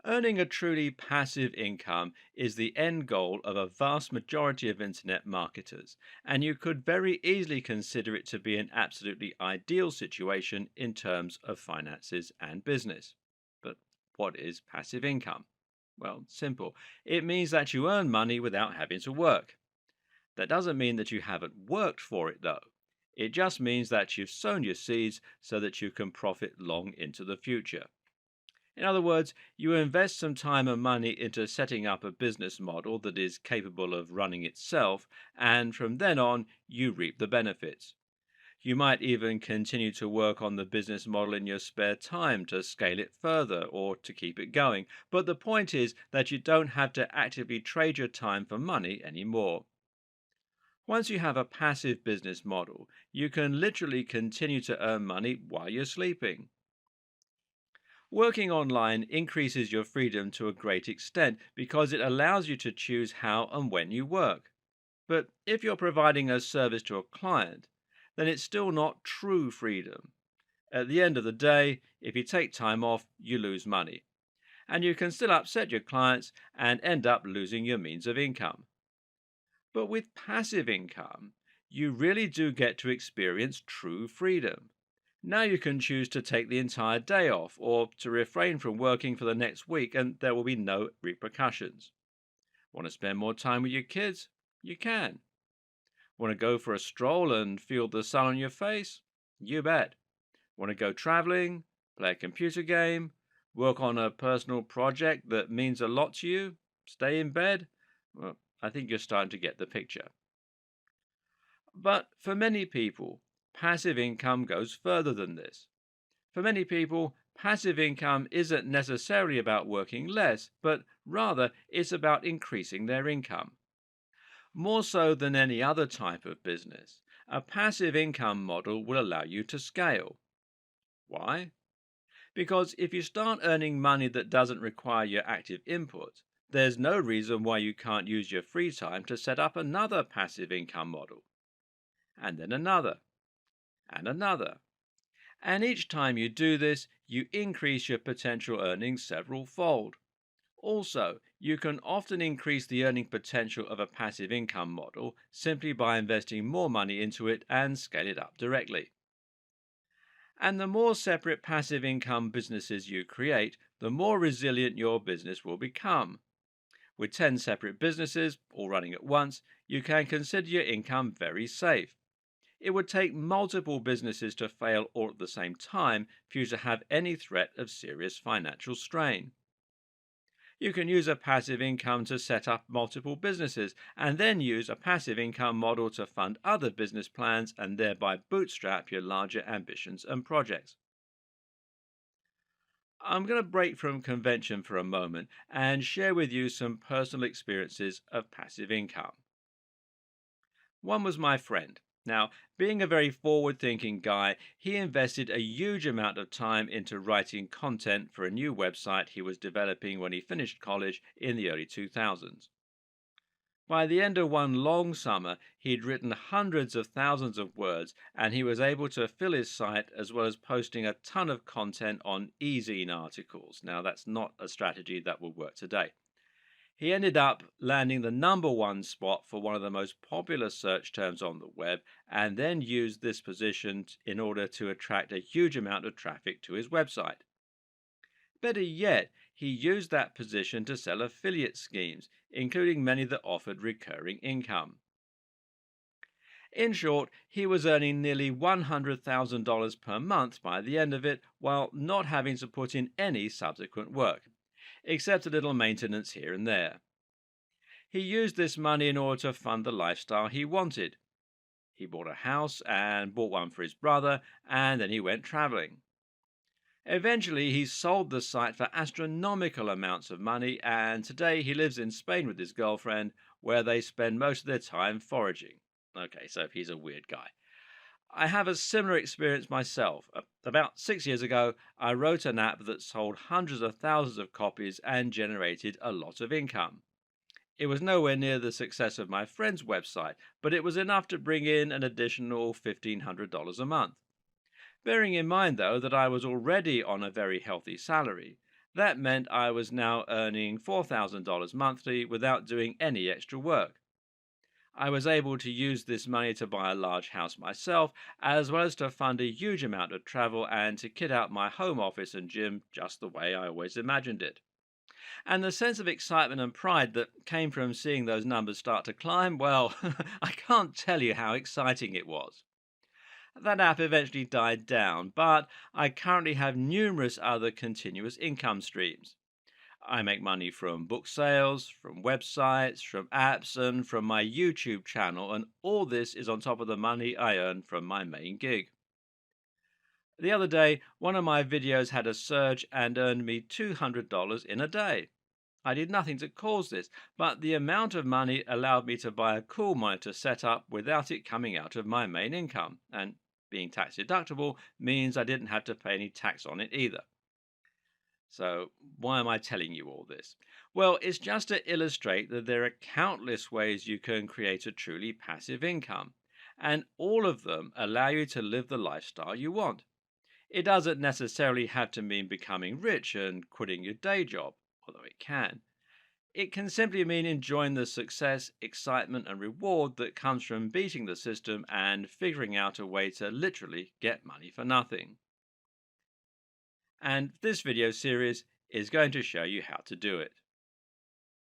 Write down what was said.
Earning a truly passive income is the end goal of a vast majority of internet marketers, and you could very easily consider it to be an absolutely ideal situation in terms of finances and business. But what is passive income? Well, simple. It means that you earn money without having to work. That doesn't mean that you haven't worked for it, though. It just means that you've sown your seeds so that you can profit long into the future. In other words, you invest some time and money into setting up a business model that is capable of running itself, and from then on, you reap the benefits. You might even continue to work on the business model in your spare time to scale it further or to keep it going. But the point is that you don't have to actively trade your time for money anymore. Once you have a passive business model, you can literally continue to earn money while you're sleeping. Working online increases your freedom to a great extent because it allows you to choose how and when you work. But if you're providing a service to a client, then it's still not true freedom. At the end of the day, if you take time off, you lose money. And you can still upset your clients and end up losing your means of income. But with passive income, you really do get to experience true freedom. Now you can choose to take the entire day off or to refrain from working for the next week, and there will be no repercussions. Want to spend more time with your kids? You can. Want to go for a stroll and feel the sun on your face? You bet. Want to go traveling, play a computer game, work on a personal project that means a lot to you, stay in bed? Well, I think you're starting to get the picture. But for many people, passive income goes further than this. For many people, passive income isn't necessarily about working less, but rather it's about increasing their income. More so than any other type of business, a passive income model will allow you to scale. Why? Because if you start earning money that doesn't require your active input, there's no reason why you can't use your free time to set up another passive income model, and then another, and another. And each time you do this, you increase your potential earnings several fold. Also, you can often increase the earning potential of a passive income model simply by investing more money into it and scale it up directly. And the more separate passive income businesses you create, the more resilient your business will become. With 10 separate businesses, all running at once, you can consider your income very safe. It would take multiple businesses to fail all at the same time for you to have any threat of serious financial strain. You can use a passive income to set up multiple businesses and then use a passive income model to fund other business plans and thereby bootstrap your larger ambitions and projects. I'm going to break from convention for a moment and share with you some personal experiences of passive income. One was my friend. Now, being a very forward thinking guy, he invested a huge amount of time into writing content for a new website he was developing when he finished college in the early 2000s. By the end of one long summer, he'd written hundreds of thousands of words, and he was able to fill his site as well as posting a ton of content on e-zine articles. Now, that's not a strategy that will work today. He ended up landing the number one spot for one of the most popular search terms on the web, and then used this position in order to attract a huge amount of traffic to his website. Better yet, he used that position to sell affiliate schemes, including many that offered recurring income. In short, he was earning nearly $100,000 per month by the end of it while not having to put in any subsequent work, except a little maintenance here and there. He used this money in order to fund the lifestyle he wanted. He bought a house and bought one for his brother, and then he went traveling. Eventually, he sold the site for astronomical amounts of money, and today he lives in Spain with his girlfriend, where they spend most of their time foraging. Okay, so he's a weird guy. I have a similar experience myself. About 6 years ago, I wrote an app that sold hundreds of thousands of copies and generated a lot of income. It was nowhere near the success of my friend's website, but it was enough to bring in an additional $1,500 a month. Bearing in mind, though, that I was already on a very healthy salary, That meant I was now earning $4,000 monthly without doing any extra work. I was able to use this money to buy a large house myself, as well as to fund a huge amount of travel and to kit out my home office and gym just the way I always imagined it. And the sense of excitement and pride that came from seeing those numbers start to climb, well, I can't tell you how exciting it was. That app eventually died down, but I currently have numerous other continuous income streams. I make money from book sales, from websites, from apps, and from my YouTube channel, and all this is on top of the money I earn from my main gig. The other day, one of my videos had a surge and earned me $200 in a day. I did nothing to cause this, but the amount of money allowed me to buy a cool monitor setup without it coming out of my main income, and being tax deductible means I didn't have to pay any tax on it either. So, why am I telling you all this? Well, it's just to illustrate that there are countless ways you can create a truly passive income, and all of them allow you to live the lifestyle you want. It doesn't necessarily have to mean becoming rich and quitting your day job, although it can. It can simply mean enjoying the success, excitement, and reward that comes from beating the system and figuring out a way to literally get money for nothing. And this video series is going to show you how to do it.